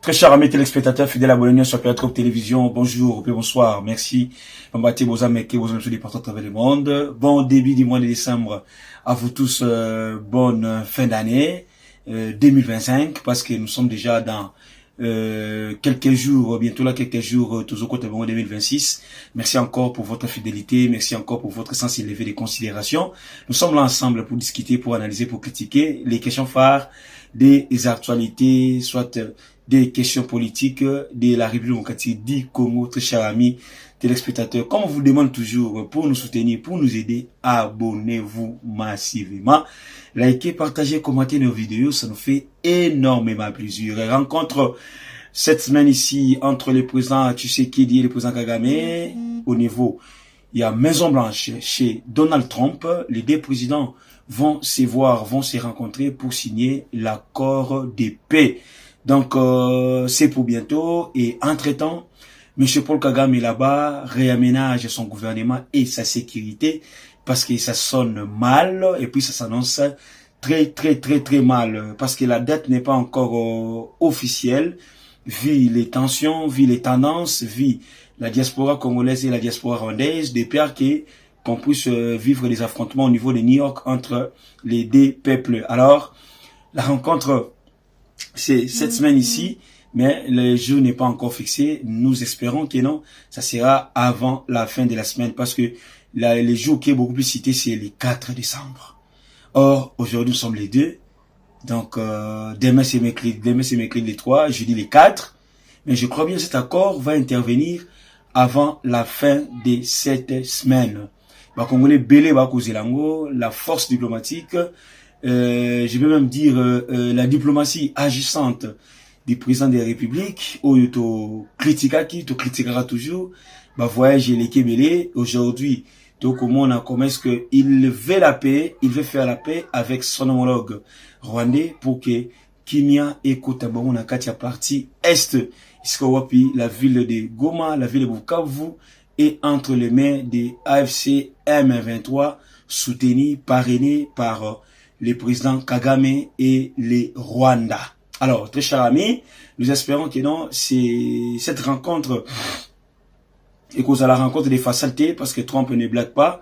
Très chers amis téléspectateurs, fidèles abonnés sur Péatrope Télévision, bonjour et bonsoir, merci. Mbate Bozameke, Bozameke partout à travers le monde. Bon début du mois de décembre à vous tous, bonne fin d'année 2025, parce que nous sommes déjà dans quelques jours, bientôt là quelques jours, toujours côté bon 2026. Merci encore pour votre fidélité, merci encore pour votre sens élevé de considération. Nous sommes là ensemble pour discuter, pour analyser, pour critiquer les questions phares des actualités, soit des questions politiques de la République démocratique du Congo. Très chers amis téléspectateurs, comme on vous demande toujours, pour nous soutenir, pour nous aider, abonnez-vous massivement. Likez, partagez, commentez nos vidéos, ça nous fait énormément plaisir. Rencontre cette semaine ici entre le président Tshisekedi et le président Kagame au niveau, il y a Maison Blanche chez Donald Trump. Les deux présidents vont se voir, vont se rencontrer pour signer l'accord de paix. Donc, c'est pour bientôt. Et entre-temps, M. Paul Kagame est là-bas, réaménage son gouvernement et sa sécurité parce que ça sonne mal et puis ça s'annonce très mal parce que la date n'est pas encore officielle, vu les tensions, vu les tendances, vu la diaspora congolaise et la diaspora rwandaise, de peur qu'on puisse vivre des affrontements au niveau de New York entre les deux peuples. Alors, la rencontre, c'est cette semaine ici, mais le jour n'est pas encore fixé. Nous espérons que non, ça sera avant la fin de la semaine parce que le jour qui est beaucoup plus cité, c'est le 4 décembre. Or, aujourd'hui, nous sommes les 2. Donc, demain, c'est mercredi les 3, jeudi les 4. Mais je crois bien que cet accord va intervenir avant la fin de cette semaine. Congolais belé ba lango, la force diplomatique, je vais même dire la diplomatie agissante du président de la République, où to critiquera toujours, voyage les Kébélé, aujourd'hui, comment on a comment est-ce que il veut la paix, il veut faire la paix avec son homologue rwandais pour que Kimia et Kotabon na katia partie est, iskowapi, la ville de Goma, la ville de Bukavu, et entre les mains des AFC M23, soutenus, parrainés par le président Kagame et les Rwanda. Alors, très chers amis, nous espérons que non, c'est cette rencontre et cause à la rencontre des facilités parce que Trump ne blague pas,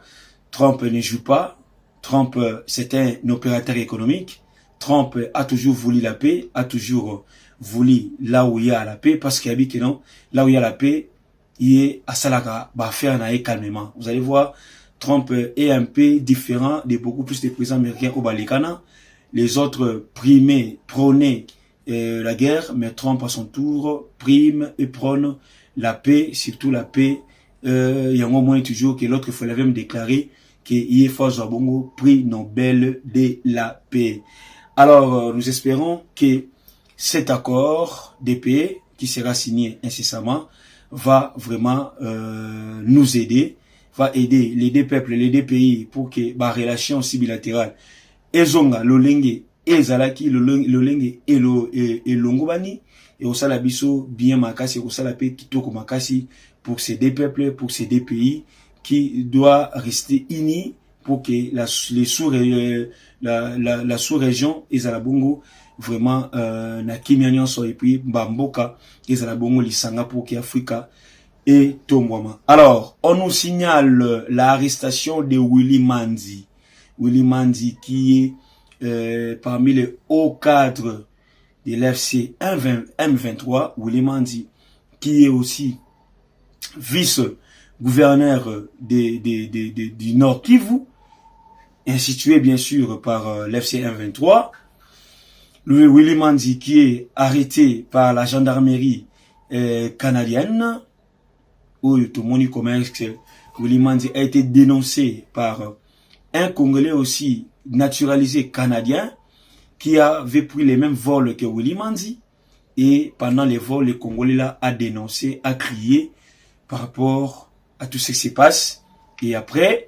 Trump ne joue pas, Trump c'est un opérateur économique, Trump a toujours voulu la paix, a toujours voulu là où il y a la paix parce qu'il a dit que non, là où il y a la paix, il est à Salaka, faire naïe calmement. Vous allez voir, Trump est un peu différent de beaucoup plus de présidents américains au Balikana. Les autres prônaient la guerre, mais Trump à son tour prime et prône la paix, surtout la paix. Il y a un moment toujours que l'autre fois l'avait même déclaré qu'il est fort Zabongo, prix Nobel de la paix. Alors, nous espérons que cet accord de paix qui sera signé incessamment va vraiment nous aider, va aider les deux peuples, les deux pays pour que la relation aussi bilatérale ezonga lolenge ezalaki lolenge et longobani et au salabiso bien makasi au salape kitoko makasi pour ces deux peuples, pour ces deux pays qui doit rester unis pour que la sous-région ezalabongo vraiment na kimia nyonso et puis bamboka ezalabongo lisanga pour que Afrika et Tombouama. Alors, on nous signale l'arrestation de Willy Manzi. Willy Manzi qui est parmi les hauts cadres de l'FC M23. Willy Manzi qui est aussi vice-gouverneur du Nord Kivu, institué bien sûr par l'FC M23. Willy Manzi qui est arrêté par la gendarmerie canadienne, où tout le monde connaît que Willy Manzi a été dénoncé par un Congolais aussi naturalisé canadien qui avait pris les mêmes vols que Willy Manzi. Et pendant les vols, le Congolais là a dénoncé, a crié par rapport à tout ce qui se passe. Et après,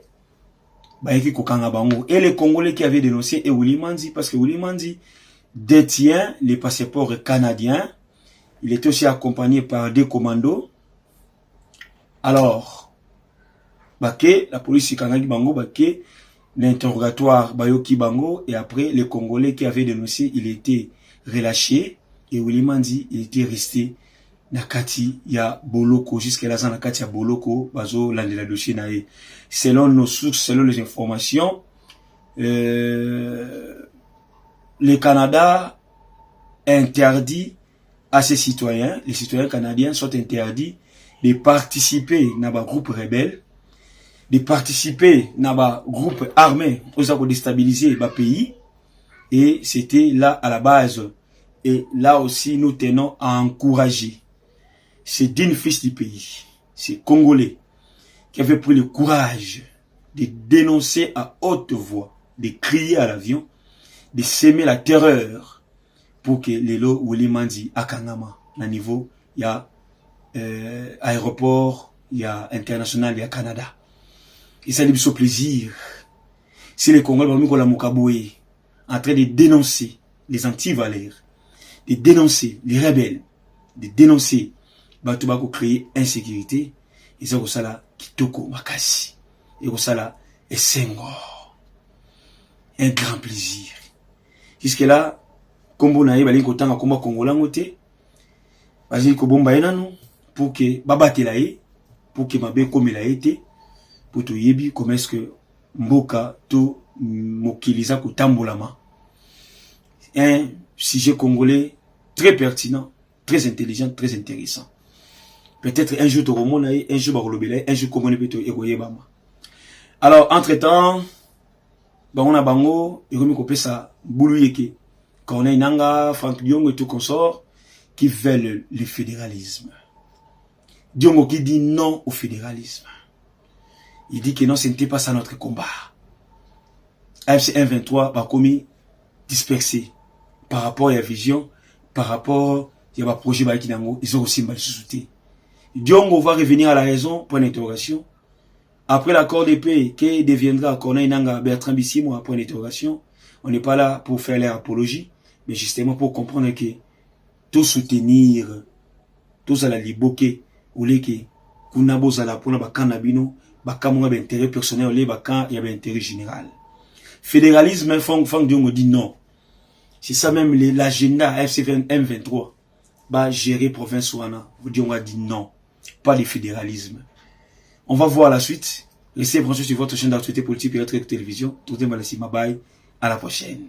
et les Congolais qui avaient dénoncé et Willy Manzi, parce que Willy Manzi détient les passeports canadiens. Il était aussi accompagné par des commandos. Alors, la police kanagi bango l'interrogatoire bayoki bango et après les Congolais qui avaient dénoncé, il était relâché et Willy Manzi il était resté Nakati ya Boloko jusqu'à la zone Nakati ya Boloko bazo landela dossier nae. Selon nos sources, selon les informations, le Canada interdit à ses citoyens, les citoyens canadiens sont interdits de participer à un groupe rebelle, de participer à un groupe armé pour déstabiliser le pays. Et c'était là à la base. Et là aussi, nous tenons à encourager ces dignes fils du pays, ces Congolais, qui avaient pris le courage de dénoncer à haute voix, de crier à l'avion, de s'aimer la terreur pour que les lots Willy Manzi à Kangama, à niveau, il y a aéroport, il y a international, il y a Canada. Et ça lui fait plaisir. Si les Congolais vont la Mukaboé, en train de dénoncer les anti-valeurs, de dénoncer les rebelles, de dénoncer Batubako créer insécurité, et ça ça là Kitoko Makasi, et ça là et Senghor. Un grand plaisir. Jusque là, Kombo na yeba linko tanga komba Kongola ngote, bazi ko bomba enano pour que babate la ye, pour que mabe comme la été, pour to yebi comment est-ce que mboka to mokiliza ko tambolama. Un sujet congolais très pertinent, très intelligent, très intéressant. Peut-être un jour Toromona, un jour Barolobele, un jour Congolais peut égoyer Bama. Alors, entre-temps, Bango Bango, et Romi Kopesa, Bouluyeke, Corneille Nanga, Franck Diongo et tout consort, qui veulent le fédéralisme. Diongo qui dit non au fédéralisme. Il dit que non, ce n'était pas ça notre combat. AFC 1-23 va commis dispersé par rapport à la vision, par rapport à la projet Baïkinango, ils ont aussi mal sous-souté. Diongo va revenir à la raison, point d'interrogation. Après l'accord de paix, qui deviendra Corneille Nanga, Bertrand Bissimo, point d'interrogation, on n'est pas là pour faire leur apologie, mais justement pour comprendre que tout soutenir, tout ça la liboke, ou les que, kunabo zala pour la bakanabino, bakamunga d'intérêt personnel, ou les bakan, il y a d'intérêt général. Fédéralisme, Fang Diongo dit non. C'est ça même l'agenda AFC M23. Bah, gérer province Ouana. Diongo a dit non. Pas le fédéralisme. On va voir la suite. Restez branchés sur votre chaîne d'actualité politique et votre télévision. Tout le monde, bye. À la prochaine.